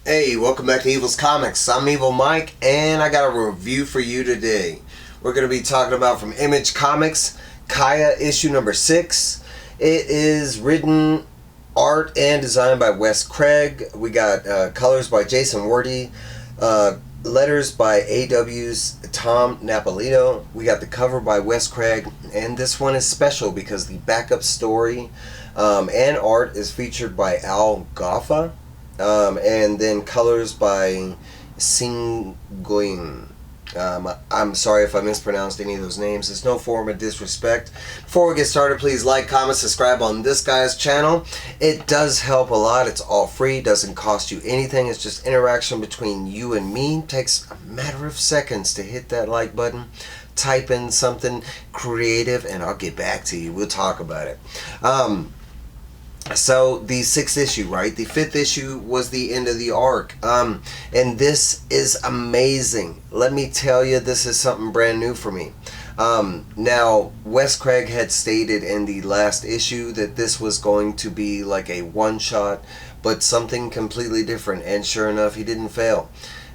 Hey, welcome back to Evil's Comics. I'm Evil Mike, and I got a review for you today. We're going to be talking about from Image Comics, Kaya issue number 6. It is written, art, and designed by Wes Craig. We got colors by Jason Wordie, letters by AW's Tom Napolitano. We got the cover by Wes Craig, and this one is special because the backup story and art is featured by Gofa. And then colors by Singeon. I'm sorry if I mispronounced any of those names. It's no form of disrespect. Before we get started, please like, comment, subscribe on this guy's channel. It does help a lot. It's all free. Doesn't cost you anything. It's just interaction between you and me. It takes a matter of seconds to hit that like button. Type in something creative and I'll get back to you. We'll talk about it. So the 6th issue, right? The 5th issue was the end of the arc. And this is amazing. Let me tell you, this is something brand new for me. Now, Wes Craig had stated in the last issue that this was going to be like a one-shot, but something completely different. And sure enough, he didn't fail.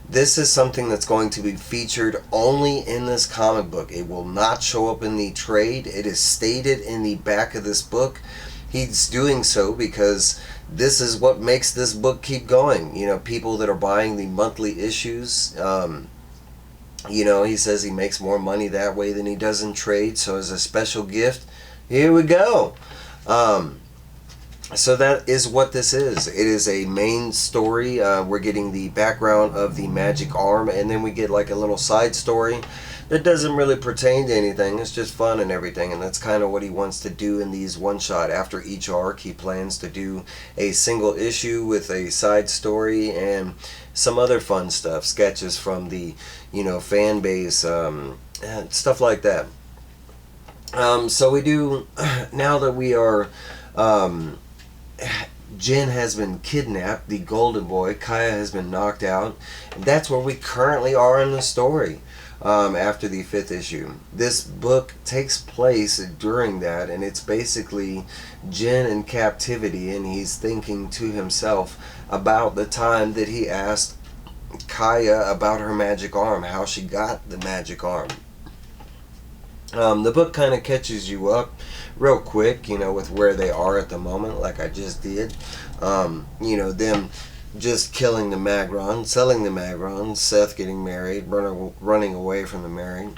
This is something that's going to be featured only in this comic book. It will not show up in the trade. It is stated in the back of this book. He's doing so because this is what makes this book keep going. You know, people that are buying the monthly issues, you know, he says he makes more money that way than he does in trade. So as a special gift, here we go. So that is what this is. It is a main story. We're getting the background of the magic arm, and then we get like a little side story that doesn't really pertain to anything. It's just fun and everything, and that's kind of what he wants to do in these one-shot. After each arc, he plans to do a single issue with a side story and some other fun stuff, sketches from the, you know, fan base, stuff like that. So we do, now that we are, Jin has been kidnapped, the golden boy. Kaya has been knocked out. And that's where we currently are in the story. After the 5th issue. This book takes place during that, and it's basically Jin in captivity, and he's thinking to himself about the time that he asked Kaya about her magic arm, how she got the magic arm. The book kind of catches you up real quick, you know, with where they are at the moment, like I just did. You know, them just killing the Magron, selling the Magron, Seth getting married, running away from the married.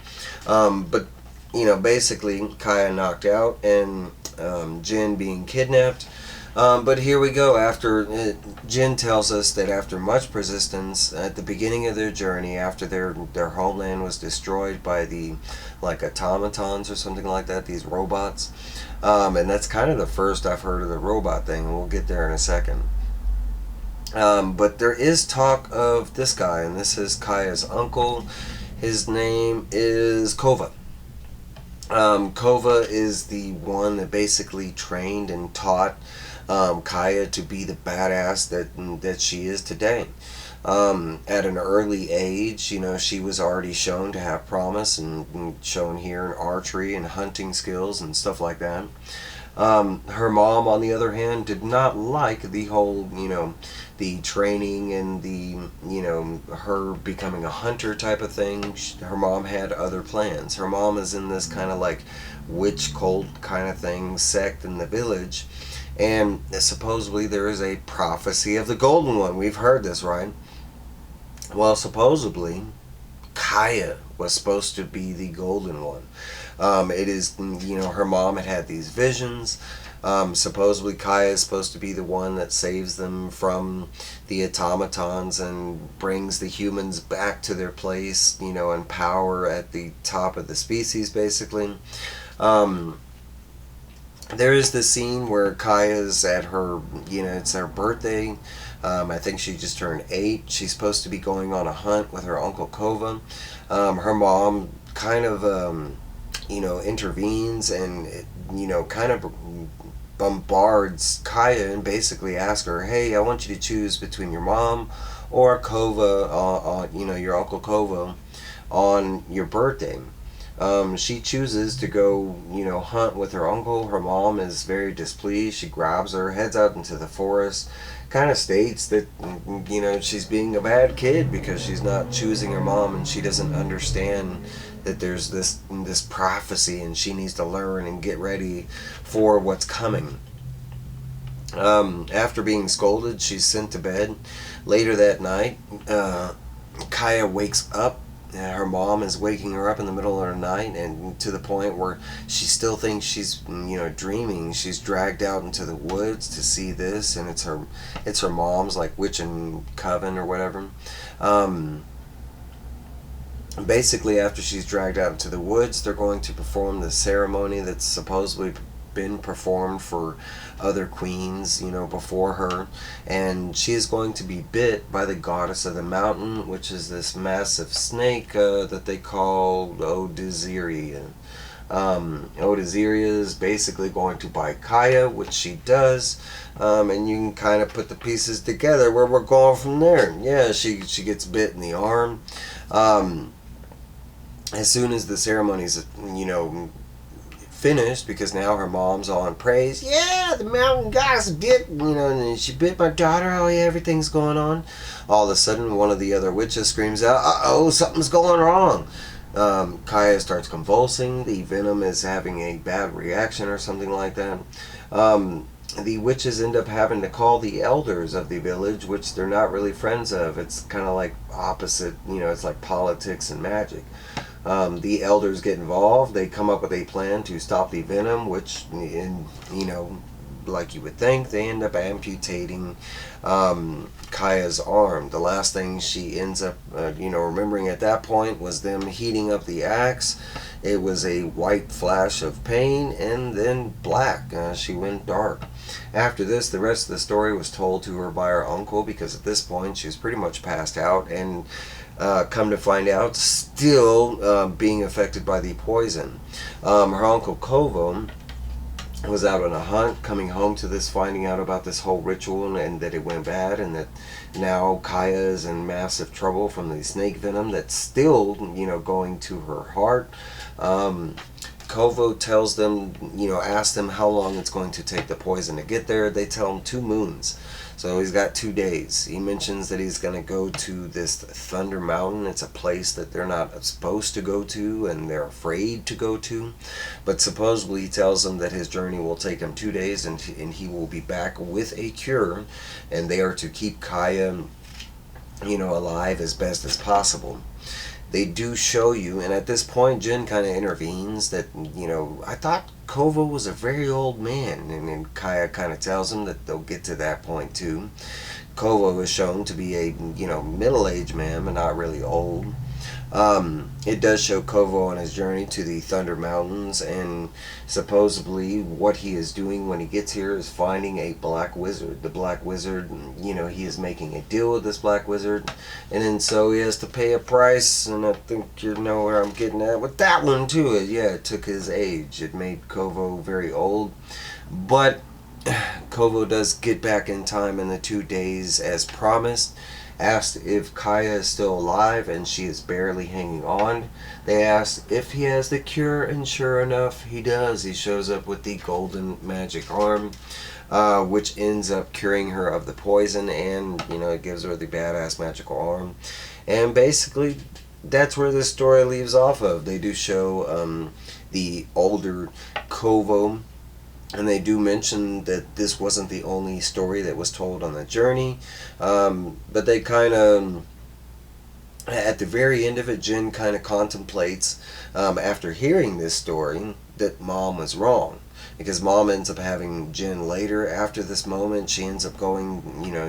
But, you know, basically Kaya knocked out and Jin being kidnapped. But here we go. After Jin tells us that after much persistence at the beginning of their journey, after their homeland was destroyed by the like automatons or something like that, these robots, and that's kind of the first I've heard of the robot thing. We'll get there in a second. But there is talk of this guy, and this is Kaya's uncle. His name is Kova. Kova is the one that basically trained and taught Kaya to be the badass that she is today. At an early age, you know, she was already shown to have promise and shown here in archery and hunting skills and stuff like that. Her mom, on the other hand, did not like the whole, you know, the training and the, you know, her becoming a hunter type of thing. Her mom had other plans. Her mom is in this kind of like witch cult kind of thing sect in the village, and supposedly there is a prophecy of the golden one. We've heard this, right? Well, supposedly Kaya was supposed to be the golden one. It is, you know, her mom had these visions. Supposedly Kaya is supposed to be the one that saves them from the automatons and brings the humans back to their place, you know, and power at the top of the species, basically. There is this scene where Kaya's at her, you know, it's her birthday. I think she just turned 8. She's supposed to be going on a hunt with her uncle Kova. Her mom kind of, you know, intervenes and, you know, kind of bombards Kaya and basically asks her, hey, I want you to choose between your mom or Kova, you know, your uncle Kova on your birthday. She chooses to go, hunt with her uncle. Her mom is very displeased. She grabs her, heads out into the forest, kind of states that, she's being a bad kid because she's not choosing her mom, and she doesn't understand that there's this prophecy, and she needs to learn and get ready for what's coming. After being scolded, she's sent to bed. Later that night, Kaya wakes up. Her mom is waking her up in the middle of the night, and to the point where she still thinks she's, dreaming. She's dragged out into the woods to see this, and it's her mom's, like, witch and coven or whatever. Um, Basically, after she's dragged out into the woods, they're going to perform the ceremony that's supposedly been performed for other queens, before her, and she is going to be bit by the goddess of the mountain, which is this massive snake that they call Odiziria. Odiziria is basically going to bite Kaya, which she does, and you can kind of put the pieces together where we're going from there. Yeah, she gets bit in the arm. As soon as the ceremony's, finished, because now her mom's all in praise. Yeah, the mountain goddess bit, and she bit my daughter. Oh yeah, everything's going on. All of a sudden, one of the other witches screams out, "Uh-oh, something's going wrong." Kaya starts convulsing. The venom is having a bad reaction or something like that. The witches end up having to call the elders of the village, which they're not really friends of. It's kind of like opposite, it's like politics and magic. The elders get involved. They come up with a plan to stop the venom, which, like you would think, they end up amputating Kaya's arm. The last thing she ends up, remembering at that point was them heating up the axe. It was a white flash of pain, and then black. She went dark. After this, the rest of the story was told to her by her uncle, because at this point she was pretty much passed out, and come to find out, still being affected by the poison. Her uncle Kovo was out on a hunt, coming home to this, finding out about this whole ritual, and that it went bad, and that now Kaya is in massive trouble from the snake venom that's still, going to her heart. Kovo tells them, asks them how long it's going to take the poison to get there. They tell him 2 moons. So he's got 2 days. He mentions that he's going to go to this Thunder Mountain. It's a place that they're not supposed to go to, and they're afraid to go to. But supposedly he tells them that his journey will take him 2 days, and he will be back with a cure, and they are to keep Kaya, alive as best as possible. They do show you, and at this point Jin kind of intervenes, that, I thought Kovo was a very old man, and then Kaya kind of tells him that they'll get to that point too. Kovo is shown to be a, middle-aged man, but not really old. It does show Kovo on his journey to the Thunder Mountains, and supposedly what he is doing when he gets here is finding a black wizard. The black wizard, he is making a deal with this black wizard, and then so he has to pay a price, and I think you know where I'm getting at with that one too. It took his age. It made Kovo very old, but Kovo does get back in time in the 2 days as promised. Asked if Kaya is still alive, and she is barely hanging on. They asked if he has the cure, and sure enough, he does. He shows up with the golden magic arm, which ends up curing her of the poison, and, it gives her the badass magical arm. And basically, that's where this story leaves off of. They do show the older Kovo, and they do mention that this wasn't the only story that was told on the journey. But they kind of, at the very end of it, Jin kind of contemplates, after hearing this story, that Mom was wrong. Because Mom ends up having Jin later. After this moment, she ends up going,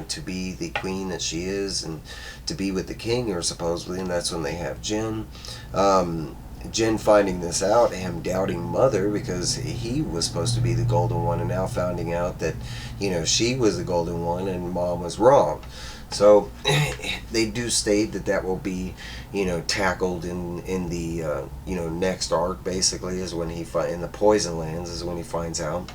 to be the queen that she is, and to be with the king, or supposedly, and that's when they have Jin. Jin finding this out, him doubting Mother, because he was supposed to be the golden one, and now finding out that, she was the golden one and Mom was wrong. So they do state that will be, tackled in the, next arc, basically, is when he in the Poison Lands is when he finds out.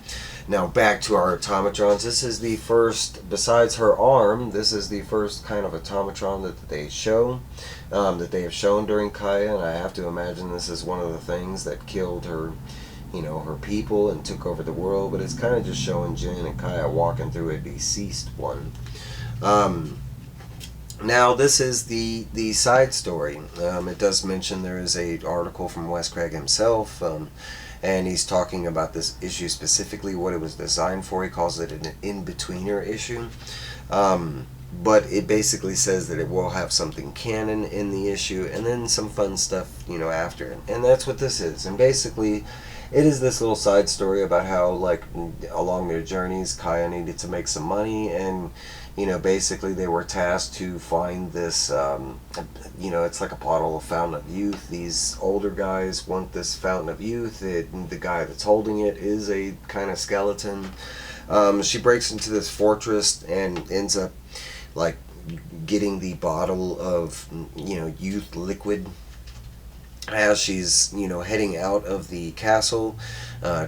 Now back to our automatrons. This is the first, besides her arm, this is the first kind of automatron that they show, that they have shown during Kaya, and I have to imagine this is one of the things that killed her, her people and took over the world. But it's kind of just showing Jin and Kaya walking through a deceased one. Now this is the side story. It does mention there is a article from Wes Craig himself. And he's talking about this issue specifically, what it was designed for. He calls it an in-betweener issue. But it basically says that it will have something canon in the issue and then some fun stuff, after it. And that's what this is. And basically, it is this little side story about how, like, along their journeys, Kaya needed to make some money, and basically they were tasked to find this, it's like a bottle of Fountain of Youth. These older guys want this Fountain of Youth. The guy that's holding it is a kind of skeleton. She breaks into this fortress and ends up, like, getting the bottle of, youth liquid. As she's, heading out of the castle,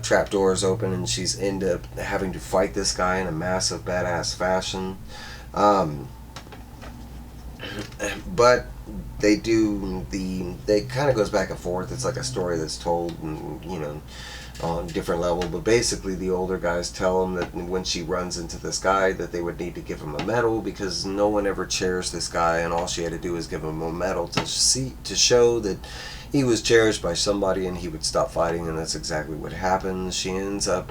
trapdoors open and she's end up having to fight this guy in a massive badass fashion. But they kind of goes back and forth. It's like a story that's told, on a different level. But basically the older guys tell them that when she runs into this guy that they would need to give him a medal, because no one ever cherished this guy, and all she had to do was give him a medal to show that he was cherished by somebody and he would stop fighting. And that's exactly what happens. She ends up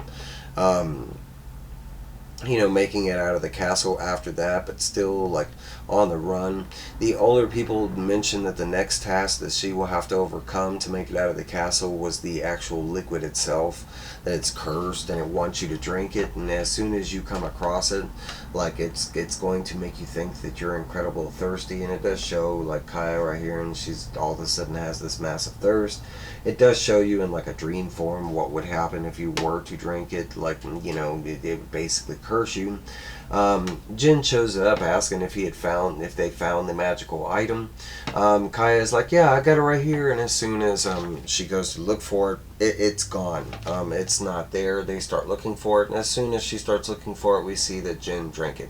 making it out of the castle after that, but still, like, on the run. The older people mention that the next task that she will have to overcome to make it out of the castle was the actual liquid itself, that it's cursed and it wants you to drink it, and as soon as you come across it, like, it's going to make you think that you're incredibly thirsty. And it does show, like, Kaya right here, and she's all of a sudden has this massive thirst. It does show you in, like, a dream form what would happen if you were to drink it. Like, it would basically curse you. Jin shows up asking if they found the magical item. Kaya's like, yeah, I got it right here. And as soon as she goes to look for it, it's gone. It's not there. They start looking for it, and as soon as she starts looking for it, we see that Jin drank it.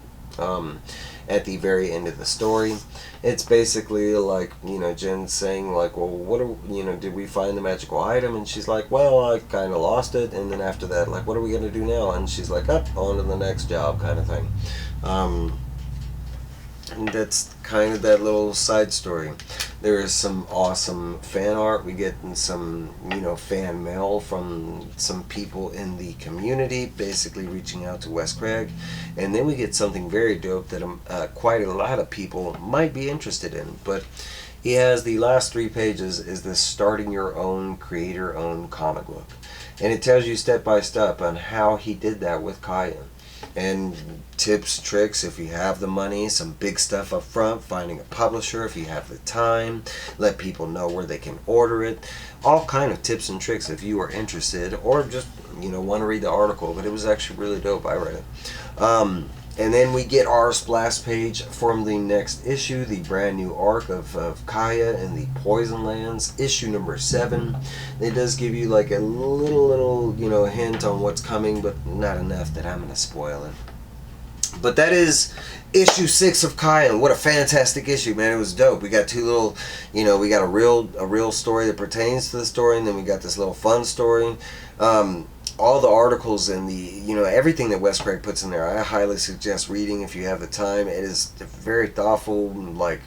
At the very end of the story, it's basically like, Jin saying, like, well, did we find the magical item? And she's like, well, I kind of lost it. And then after that, like, what are we going to do now? And she's like, up, on to the next job, kind of thing. And that's kind of that little side story. There is some awesome fan art. We get some, fan mail from some people in the community, basically reaching out to Wes Craig. And then we get something very dope that quite a lot of people might be interested in. But he has the last 3 pages is this starting your own, creator-owned comic book. And it tells you step by step on how he did that with Kaya. And tips, tricks, if you have the money, some big stuff up front, finding a publisher if you have the time, let people know where they can order it, all kind of tips and tricks if you are interested, or just, want to read the article. But it was actually really dope. I read it. And then we get our splash page from the next issue, the brand new arc of Kaya and the Poison Lands, issue number 7. It does give you like a little hint on what's coming, but not enough that I'm going to spoil it. But that is issue 6 of Kaya, and what a fantastic issue, man. It was dope. We got 2 little, we got a real story that pertains to the story, and then we got this little fun story. All the articles and the, everything that Wes Craig puts in there, I highly suggest reading if you have the time. It is very thoughtful, like,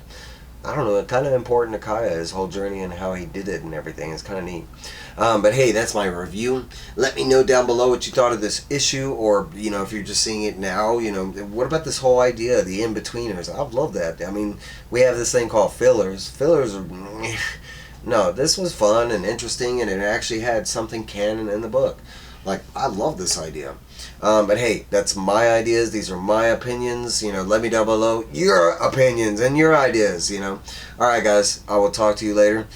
I don't know, kind of important to Kaya, his whole journey and how he did it and everything. It's kind of neat. But hey, that's my review. Let me know down below what you thought of this issue, or, if you're just seeing it now, what about this whole idea, the in-betweeners? I love that. I mean, we have this thing called fillers. Fillers are... No, this was fun and interesting, and it actually had something canon in the book. Like, I love this idea. But hey, that's my ideas. These are my opinions. Let me down below your opinions and your ideas, Alright, guys. I will talk to you later.